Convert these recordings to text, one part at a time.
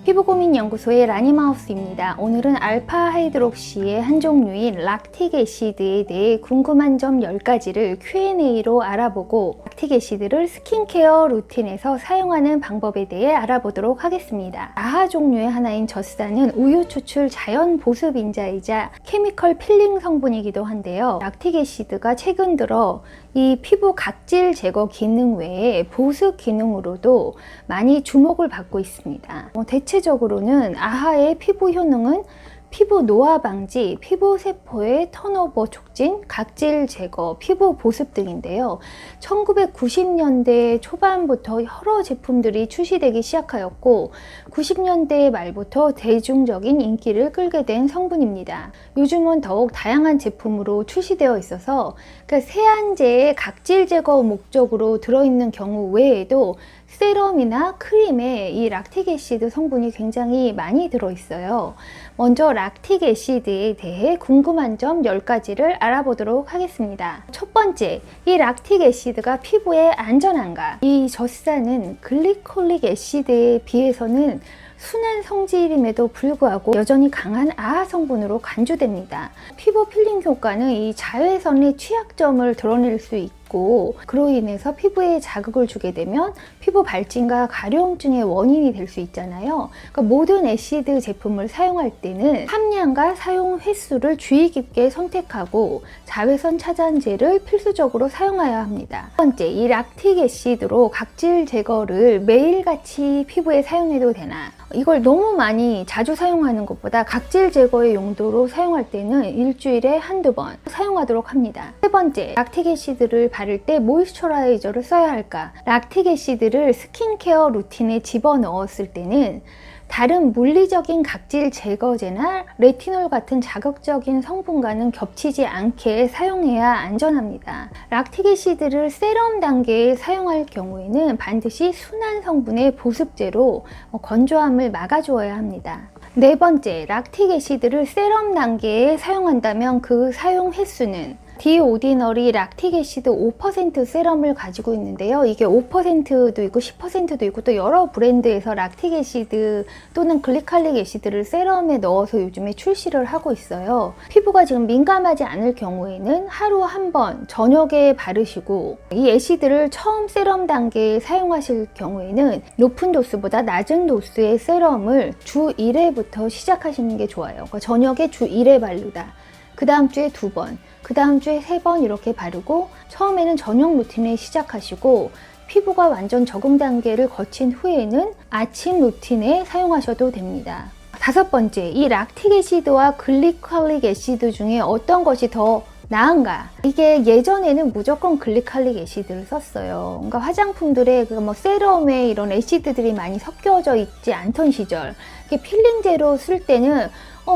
피부고민연구소의 라니마우스입니다. 오늘은 알파 하이드록시의 한 종류인 락틱 애시드에 대해 궁금한 점 10가지를 Q&A로 알아보고 락틱 애시드를 스킨케어 루틴에서 사용하는 방법에 대해 알아보도록 하겠습니다. 아하 종류의 하나인 젖산은 우유 추출 자연 보습 인자이자 케미컬 필링 성분이기도 한데요. 락틱 애시드가 최근 들어 이 피부 각질 제거 기능 외에 보습 기능으로도 많이 주목을 받고 있습니다. 대체적으로는 아하의 피부 효능은 피부 노화 방지, 피부 세포의 턴오버 촉진, 각질 제거, 피부 보습 등인데요. 1990년대 초반부터 여러 제품들이 출시되기 시작하였고 90년대 말부터 대중적인 인기를 끌게 된 성분입니다. 요즘은 더욱 다양한 제품으로 출시되어 있어서 세안제의 각질 제거 목적으로 들어있는 경우 외에도 세럼이나 크림에 이 락틱 애시드 성분이 굉장히 많이 들어있어요. 먼저 락틱 애시드에 대해 궁금한 점 10가지를 알아보도록 하겠습니다. 첫 번째, 이 락틱 애시드가 피부에 안전한가? 이 젖산은 글리콜릭 애시드에 비해서는 순한 성질임에도 불구하고 여전히 강한 아하 성분으로 간주됩니다. 피부 필링 효과는 이 자외선의 취약점을 드러낼 수 있고 그로 인해서 피부에 자극을 주게 되면 피부 발진과 가려움증의 원인이 될 수 있잖아요. 그러니까 모든 애시드 제품을 사용할 때는 함량과 사용 횟수를 주의 깊게 선택하고 자외선 차단제를 필수적으로 사용해야 합니다. 두 번째, 이 락틱 애시드로 각질 제거를 매일같이 피부에 사용해도 되나? 이걸 너무 많이 자주 사용하는 것보다 각질 제거의 용도로 사용할 때는 일주일에 한두 번 사용하도록 합니다. 세 번째, 락틱 애시드를 바를 때 모이스처라이저를 써야 할까? 락틱 애시드를 스킨케어 루틴에 집어넣었을 때는 다른 물리적인 각질 제거제나 레티놀 같은 자극적인 성분과는 겹치지 않게 사용해야 안전합니다. 락틱 애시드를 세럼 단계에 사용할 경우에는 반드시 순한 성분의 보습제로 건조함을 막아주어야 합니다. 네 번째, 락틱 애시드를 세럼 단계에 사용한다면 그 사용 횟수는 디오디너리 락틱 애시드 5% 세럼을 가지고 있는데요. 이게 5%도 있고 10%도 있고 또 여러 브랜드에서 락틱 애시드 또는 글리칼릭 애시드를 세럼에 넣어서 요즘에 출시를 하고 있어요. 피부가 지금 민감하지 않을 경우에는 하루 한 번 저녁에 바르시고 이 애시드를 처음 세럼 단계에 사용하실 경우에는 높은 도수보다 낮은 도수의 세럼을 주 1회부터 시작하시는 게 좋아요. 그러니까 저녁에 주 1회 바르다. 그 다음 주에 2번, 그 다음 주에 3번 이렇게 바르고 처음에는 저녁 루틴에 시작하시고 피부가 완전 적응 단계를 거친 후에는 아침 루틴에 사용하셔도 됩니다. 다섯 번째, 이 락틱 애시드와 글리칼릭 애시드 중에 어떤 것이 더 나은가? 이게 예전에는 무조건 글리칼릭 애시드를 썼어요. 그러니까 화장품들에 세럼에 이런 애시드들이 많이 섞여져 있지 않던 시절, 필링제로 쓸 때는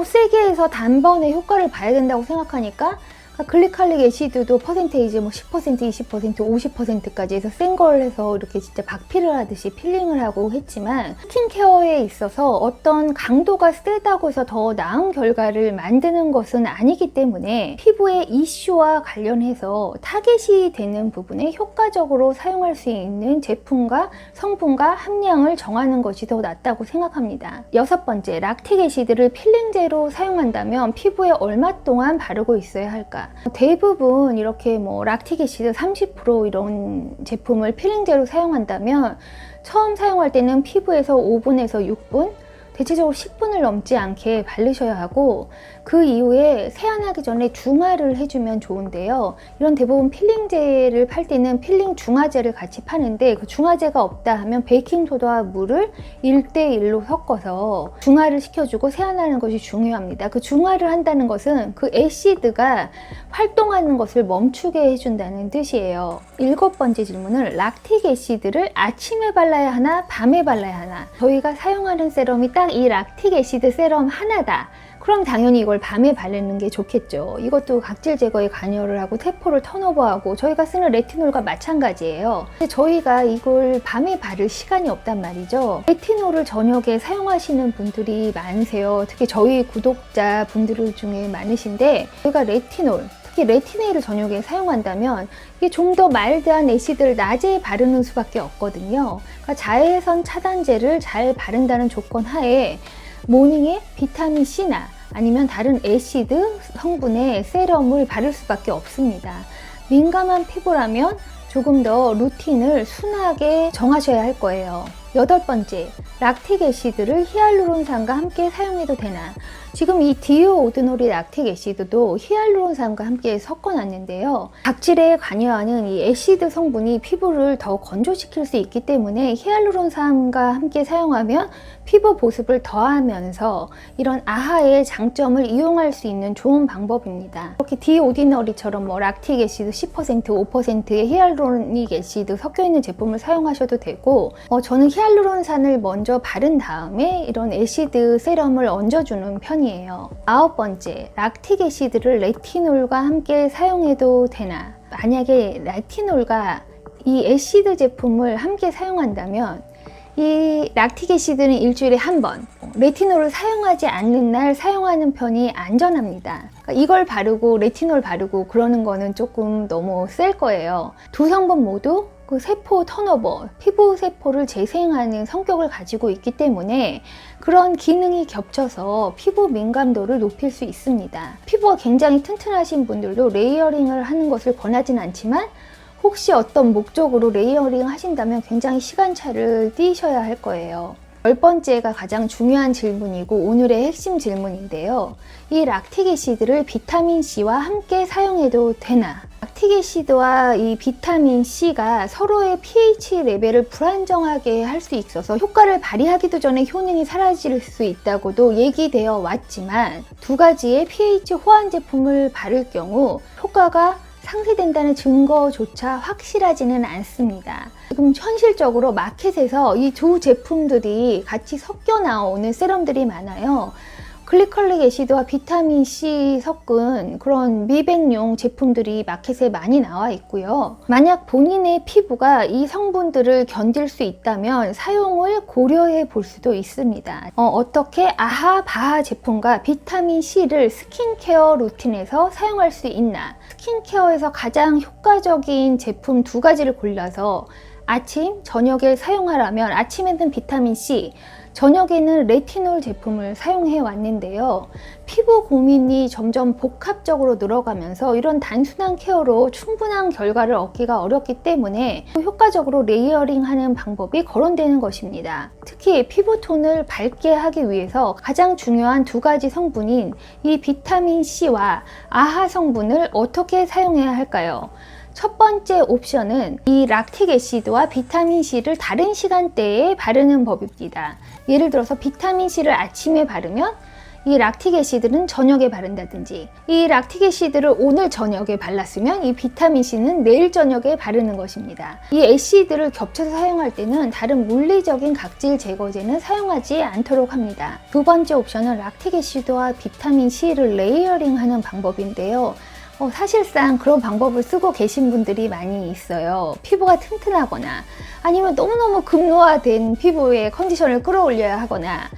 세게 해서 단번에 효과를 봐야 된다고 생각하니까 글리칼릭 애시드도 퍼센테이지 10%, 20%, 50%까지 해서 센 걸 해서 이렇게 진짜 박피를 하듯이 필링을 하고 했지만 스킨케어에 있어서 어떤 강도가 세다고 해서 더 나은 결과를 만드는 것은 아니기 때문에 피부의 이슈와 관련해서 타겟이 되는 부분에 효과적으로 사용할 수 있는 제품과 성분과 함량을 정하는 것이 더 낫다고 생각합니다. 여섯 번째, 락틱 애시드를 필링제로 사용한다면 피부에 얼마 동안 바르고 있어야 할까? 대부분 이렇게 락틱 애시드 30% 이런 제품을 필링제로 사용한다면 처음 사용할 때는 피부에서 5분에서 6분, 대체적으로 10분을 넘지 않게 바르셔야 하고 그 이후에 세안하기 전에 중화를 해주면 좋은데요. 이런 대부분 필링제를 팔 때는 필링 중화제를 같이 파는데 그 중화제가 없다 하면 베이킹소다와 물을 1대1로 섞어서 중화를 시켜주고 세안하는 것이 중요합니다. 그 중화를 한다는 것은 그 애시드가 활동하는 것을 멈추게 해준다는 뜻이에요. 7번째 질문은 락틱 애시드를 아침에 발라야 하나 밤에 발라야 하나? 저희가 사용하는 세럼이 딱 이 락틱 애시드 세럼 하나다. 그럼 당연히 이걸 밤에 바르는 게 좋겠죠. 이것도 각질 제거에 관여를 하고 세포를 턴오버하고 저희가 쓰는 레티놀과 마찬가지예요. 근데 저희가 이걸 밤에 바를 시간이 없단 말이죠. 레티놀을 저녁에 사용하시는 분들이 많으세요. 특히 저희 구독자 분들 중에 많으신데 저희가 레티놀 특히 레티네일을 저녁에 사용한다면 이게 좀 더 마일드한 애시드를 낮에 바르는 수밖에 없거든요. 그러니까 자외선 차단제를 잘 바른다는 조건 하에 모닝에 비타민 C나 아니면 다른 애시드 성분의 세럼을 바를 수밖에 없습니다. 민감한 피부라면 조금 더 루틴을 순하게 정하셔야 할 거예요. 8번째, 락틱 애시드를 히알루론산과 함께 사용해도 되나? 지금 이 디오 오드노리 락틱 애시드도 히알루론산과 함께 섞어놨는데요. 각질에 관여하는 이 애시드 성분이 피부를 더 건조시킬 수 있기 때문에 히알루론산과 함께 사용하면 피부 보습을 더하면서 이런 아하의 장점을 이용할 수 있는 좋은 방법입니다. 이렇게 디오디너리처럼 락틱 애시드 10%, 5%의 히알루로닉 애시드 섞여있는 제품을 사용하셔도 되고 저는 히알루론산을 먼저 바른 다음에 이런 애시드 세럼을 얹어주는 편이에요. 9번째, 락틱 애시드를 레티놀과 함께 사용해도 되나? 만약에 레티놀과 이 애시드 제품을 함께 사용한다면 이 락틱 애시드는 일주일에 한 번, 레티놀을 사용하지 않는 날 사용하는 편이 안전합니다. 그러니까 이걸 바르고 레티놀 바르고 그러는 거는 조금 너무 셀 거예요. 두 성분 모두 그 세포 턴오버, 피부 세포를 재생하는 성격을 가지고 있기 때문에 그런 기능이 겹쳐서 피부 민감도를 높일 수 있습니다. 피부가 굉장히 튼튼하신 분들도 레이어링을 하는 것을 권하진 않지만 혹시 어떤 목적으로 레이어링 하신다면 굉장히 시간차를 띄셔야 할 거예요. 10번째가 가장 중요한 질문이고 오늘의 핵심 질문인데요. 이 락틱 애시드를 비타민 C와 함께 사용해도 되나? 락틱 애시드와 이 비타민 C가 서로의 pH 레벨을 불안정하게 할 수 있어서 효과를 발휘하기도 전에 효능이 사라질 수 있다고도 얘기되어 왔지만 두 가지의 pH 호환 제품을 바를 경우 효과가 상쇄된다는 증거조차 확실하지는 않습니다. 지금 현실적으로 마켓에서 이 두 제품들이 같이 섞여 나오는 세럼들이 많아요. 글리컬릭 애시드와 비타민 C 섞은 그런 미백용 제품들이 마켓에 많이 나와 있고요. 만약 본인의 피부가 이 성분들을 견딜 수 있다면 사용을 고려해 볼 수도 있습니다. 어떻게 아하 바하 제품과 비타민 C를 스킨케어 루틴에서 사용할 수 있나? 스킨케어에서 가장 효과적인 제품 두 가지를 골라서 아침, 저녁에 사용하라면 아침에는 비타민 C, 저녁에는 레티놀 제품을 사용해 왔는데요. 피부 고민이 점점 복합적으로 늘어가면서 이런 단순한 케어로 충분한 결과를 얻기가 어렵기 때문에 효과적으로 레이어링하는 방법이 거론되는 것입니다. 특히 피부톤을 밝게 하기 위해서 가장 중요한 두 가지 성분인 이 비타민 C와 아하 성분을 어떻게 사용해야 할까요? 첫 번째 옵션은 이 락틱 애시드와 비타민 C를 다른 시간대에 바르는 법입니다. 예를 들어서 비타민 C를 아침에 바르면 이 락틱 애시드는 저녁에 바른다든지, 이 락틱 애시드를 오늘 저녁에 발랐으면 이 비타민 C는 내일 저녁에 바르는 것입니다. 이 애시드를 겹쳐서 사용할 때는 다른 물리적인 각질 제거제는 사용하지 않도록 합니다. 두 번째 옵션은 락틱 애시드와 비타민 C를 레이어링하는 방법인데요. 사실상 그런 방법을 쓰고 계신 분들이 많이 있어요. 피부가 튼튼하거나 아니면 너무너무 극노화된 피부의 컨디션을 끌어올려야 하거나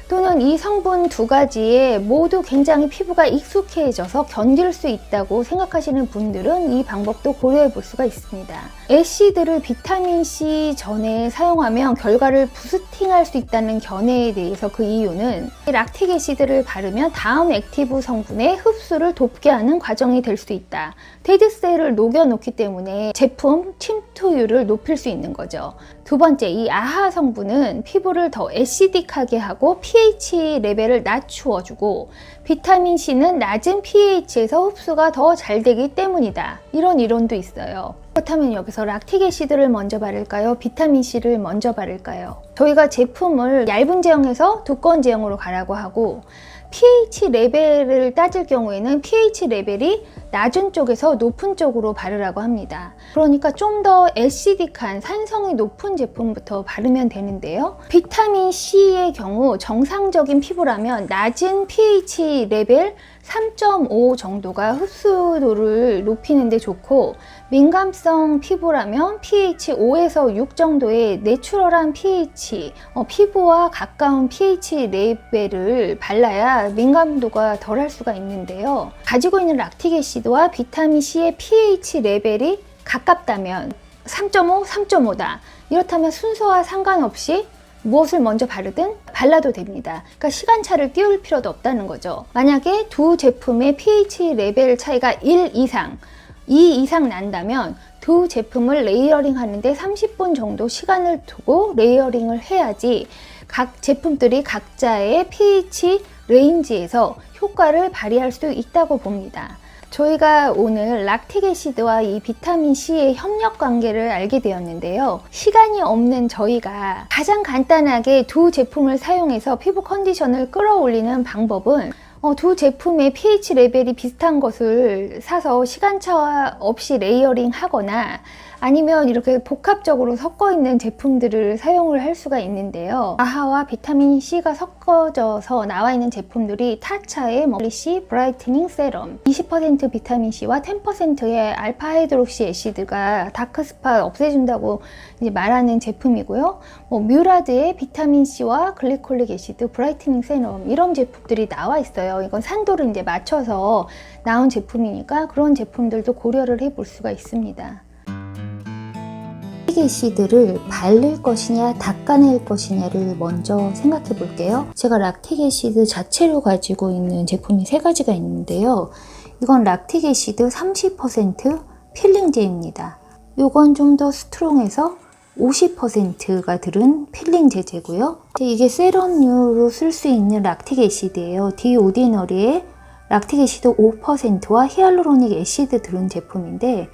또는 이 성분 두 가지에 모두 굉장히 피부가 익숙해져서 견딜 수 있다고 생각하시는 분들은 이 방법도 고려해 볼 수가 있습니다. 애시드를 비타민 C 전에 사용하면 결과를 부스팅할 수 있다는 견해에 대해서 그 이유는 락틱 애시드를 바르면 다음 액티브 성분의 흡수를 돕게 하는 과정이 될 수 있다. 데드셀을 녹여놓기 때문에 제품 침투율을 높일 수 있는 거죠. 두 번째, 이 아하 성분은 피부를 더 애시딕하게 하고 pH 레벨을 낮추어주고 비타민 C는 낮은 pH에서 흡수가 더 잘 되기 때문이다. 이런 이론도 있어요. 그렇다면 여기서 락틱 애시드를 먼저 바를까요? 비타민 C를 먼저 바를까요? 저희가 제품을 얇은 제형에서 두꺼운 제형으로 가라고 하고 pH 레벨을 따질 경우에는 pH 레벨이 낮은 쪽에서 높은 쪽으로 바르라고 합니다. 그러니까 좀 더 애시딕한 산성이 높은 제품부터 바르면 되는데요. 비타민 C의 경우 정상적인 피부라면 낮은 pH 레벨 3.5 정도가 흡수도를 높이는 데 좋고 민감성 피부라면 pH 5에서 6 정도의 내추럴한 pH, 피부와 가까운 pH 레벨을 발라야 민감도가 덜할 수가 있는데요. 가지고 있는 락틱 애시드 애시드와 비타민 C의 pH 레벨이 가깝다면 3.5, 3.5다. 이렇다면 순서와 상관없이 무엇을 먼저 바르든 발라도 됩니다. 그러니까 시간차를 띄울 필요도 없다는 거죠. 만약에 두 제품의 pH 레벨 차이가 1 이상, 2 이상 난다면 두 제품을 레이어링 하는데 30분 정도 시간을 두고 레이어링을 해야지 각 제품들이 각자의 pH 레인지에서 효과를 발휘할 수 있다고 봅니다. 저희가 오늘 락틱 애시드와 이 비타민 C의 협력 관계를 알게 되었는데요. 시간이 없는 저희가 가장 간단하게 두 제품을 사용해서 피부 컨디션을 끌어올리는 방법은 두 제품의 pH 레벨이 비슷한 것을 사서 시간차 없이 레이어링 하거나 아니면 이렇게 복합적으로 섞어 있는 제품들을 사용을 할 수가 있는데요. 아하와 비타민 C가 섞어져서 나와 있는 제품들이 타차의 멀리시 브라이트닝 세럼 20% 비타민 C와 10%의 알파 하이드록시 애시드가 다크스팟 없애준다고 이제 말하는 제품이고요. 뮤라드의 비타민 C와 글리콜릭 애시드 브라이트닝 세럼 이런 제품들이 나와 있어요. 이건 산도를 이제 맞춰서 나온 제품이니까 그런 제품들도 고려를 해볼 수가 있습니다. 락틱 애시드를 바를 것이냐 닦아낼 것이냐를 먼저 생각해 볼게요. 제가 락틱 애시드 자체로 가지고 있는 제품이 세 가지가 있는데요. 이건 락틱 애시드 30% 필링제입니다. 이건 좀 더 스트롱해서 50%가 들은 필링 제제고요. 이게 세럼류로 쓸 수 있는 락틱 애시드예요. 디오디너리에 락틱 애시드 5%와 히알루로닉 애시드 들은 제품인데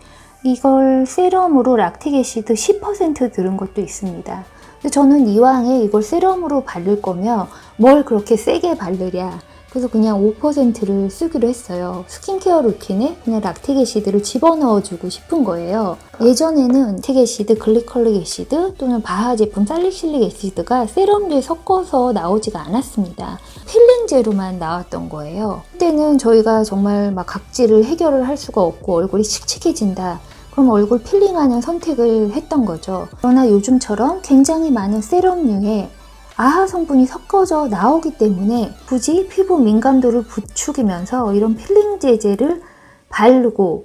이걸 세럼으로 락틱 애시드 10% 들은 것도 있습니다. 근데 저는 이왕에 이걸 세럼으로 바를 거면 뭘 그렇게 세게 바르랴. 그래서 그냥 5%를 쓰기로 했어요. 스킨케어 루틴에 그냥 락틱 애시드를 집어넣어주고 싶은 거예요. 예전에는 락틱 애시드, 글리콜릭 애시드 또는 바하 제품 살리실릭 애시드가 세럼류에 섞어서 나오지가 않았습니다. 필링제로만 나왔던 거예요. 그때는 저희가 정말 막 각질을 해결을 할 수가 없고 얼굴이 칙칙해진다. 그럼 얼굴 필링하는 선택을 했던 거죠. 그러나 요즘처럼 굉장히 많은 세럼류에 아하 성분이 섞어져 나오기 때문에 굳이 피부 민감도를 부추기면서 이런 필링 제제를 바르고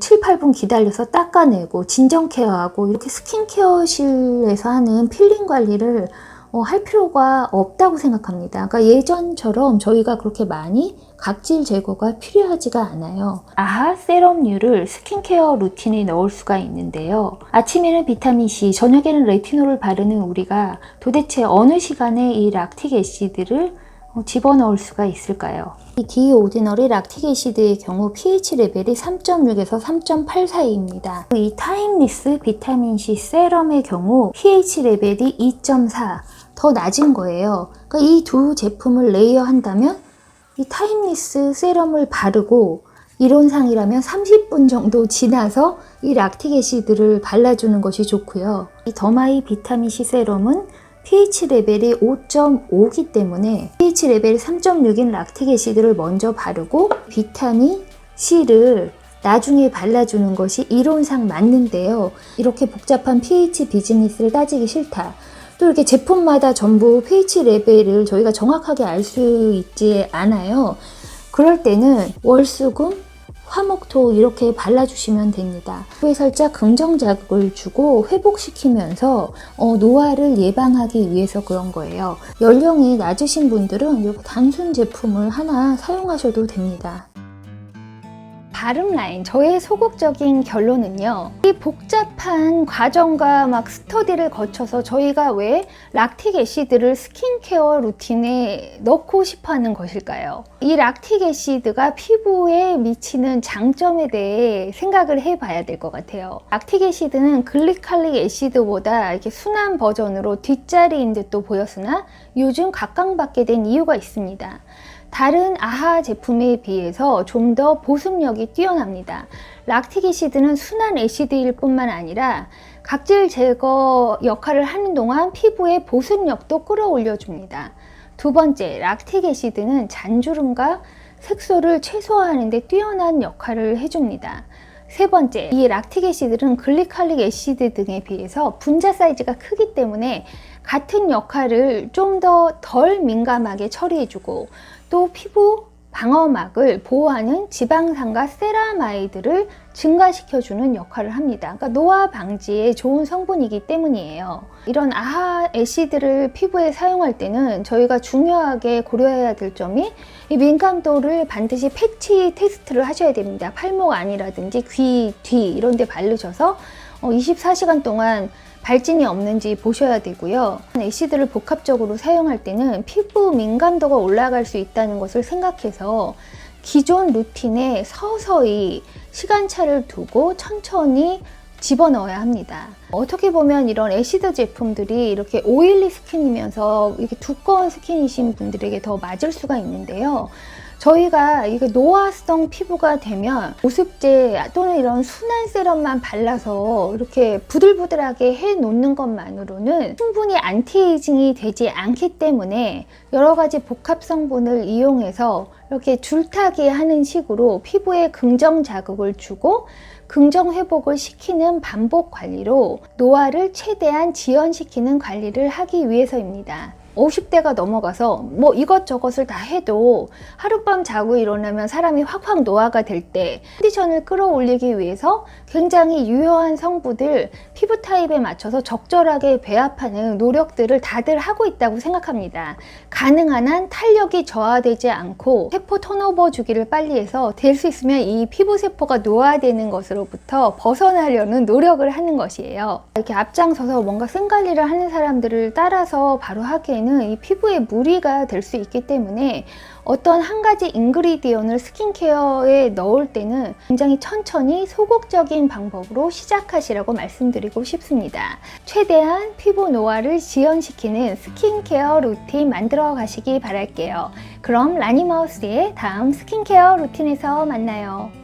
7, 8분 기다려서 닦아내고 진정 케어하고 이렇게 스킨케어실에서 하는 필링 관리를 할 필요가 없다고 생각합니다. 그러니까 예전처럼 저희가 그렇게 많이 각질 제거가 필요하지가 않아요. 아하 세럼류를 스킨케어 루틴에 넣을 수가 있는데요. 아침에는 비타민C, 저녁에는 레티놀을 바르는 우리가 도대체 어느 시간에 이 락틱 애시드를 집어넣을 수가 있을까요? 이 디오디너리 락틱 애시드의 경우 pH 레벨이 3.6에서 3.8 사이입니다. 이 타임리스 비타민C 세럼의 경우 pH 레벨이 2.4 더 낮은 거예요. 그러니까 이 두 제품을 레이어한다면 이 타임리스 세럼을 바르고 이론상이라면 30분 정도 지나서 이 락틱 애시드를 발라주는 것이 좋고요. 이 더마이 비타민C 세럼은 pH 레벨이 5.5기 때문에 pH 레벨이 3.6인 락틱 애시드를 먼저 바르고 비타민 C를 나중에 발라주는 것이 이론상 맞는데요. 이렇게 복잡한 pH 비즈니스를 따지기 싫다. 또 이렇게 제품마다 전부 pH 레벨을 저희가 정확하게 알 수 있지 않아요. 그럴 때는 월수금, 화목토 이렇게 발라주시면 됩니다. 피부에 살짝 긍정 자극을 주고 회복시키면서 노화를 예방하기 위해서 그런 거예요. 연령이 낮으신 분들은 이렇게 단순 제품을 하나 사용하셔도 됩니다. 발음 라인, 저의 소극적인 결론은요. 이 복잡한 과정과 막 스터디를 거쳐서 저희가 왜 락틱 애시드를 스킨케어 루틴에 넣고 싶어 하는 것일까요? 이 락틱 애시드가 피부에 미치는 장점에 대해 생각을 해봐야 될 것 같아요. 락틱 애시드는 글리칼릭 애시드보다 이렇게 순한 버전으로 뒷자리인 듯도 보였으나 요즘 각광받게 된 이유가 있습니다. 다른 아하 제품에 비해서 좀 더 보습력이 뛰어납니다. 락틱 애시드는 순한 애시드일 뿐만 아니라 각질 제거 역할을 하는 동안 피부의 보습력도 끌어올려 줍니다. 두 번째, 락틱 애시드는 잔주름과 색소를 최소화하는 데 뛰어난 역할을 해줍니다. 세 번째, 이 락틱 애시드는 글리칼릭 애시드 등에 비해서 분자 사이즈가 크기 때문에 같은 역할을 좀 더 덜 민감하게 처리해주고 또 피부 방어막을 보호하는 지방산과 세라마이드를 증가시켜주는 역할을 합니다. 그러니까 노화 방지에 좋은 성분이기 때문이에요. 이런 아하 애시드를 피부에 사용할 때는 저희가 중요하게 고려해야 될 점이 이 민감도를 반드시 패치 테스트를 하셔야 됩니다. 팔목 안이라든지 귀 뒤 이런 데 바르셔서 24시간 동안 발진이 없는지 보셔야 되고요. 애시드를 복합적으로 사용할 때는 피부 민감도가 올라갈 수 있다는 것을 생각해서 기존 루틴에 서서히 시간차를 두고 천천히 집어넣어야 합니다. 어떻게 보면 이런 애시드 제품들이 이렇게 오일리 스킨이면서 이렇게 두꺼운 스킨이신 분들에게 더 맞을 수가 있는데요. 저희가 이게 노화성 피부가 되면 보습제 또는 이런 순한 세럼만 발라서 이렇게 부들부들하게 해 놓는 것만으로는 충분히 안티에이징이 되지 않기 때문에 여러 가지 복합 성분을 이용해서 이렇게 줄타기 하는 식으로 피부에 긍정 자극을 주고 긍정 회복을 시키는 반복 관리로 노화를 최대한 지연시키는 관리를 하기 위해서입니다. 50대가 넘어가서 뭐 이것저것을 다 해도 하룻밤 자고 일어나면 사람이 확확 노화가 될 때 컨디션을 끌어올리기 위해서 굉장히 유효한 성분들 피부 타입에 맞춰서 적절하게 배합하는 노력들을 다들 하고 있다고 생각합니다. 가능한 한 탄력이 저하되지 않고 세포 턴오버 주기를 빨리 해서 될 수 있으면 이 피부 세포가 노화되는 것으로부터 벗어나려는 노력을 하는 것이에요. 이렇게 앞장서서 뭔가 생 관리를 하는 사람들을 따라서 바로 하기에는 이 피부에 무리가 될 수 있기 때문에 어떤 한 가지 인그리디언을 스킨케어에 넣을 때는 굉장히 천천히 소극적인 방법으로 시작하시라고 말씀드리고 싶습니다. 최대한 피부 노화를 지연시키는 스킨케어 루틴 만들어 가시기 바랄게요. 그럼 라니마우스의 다음 스킨케어 루틴에서 만나요.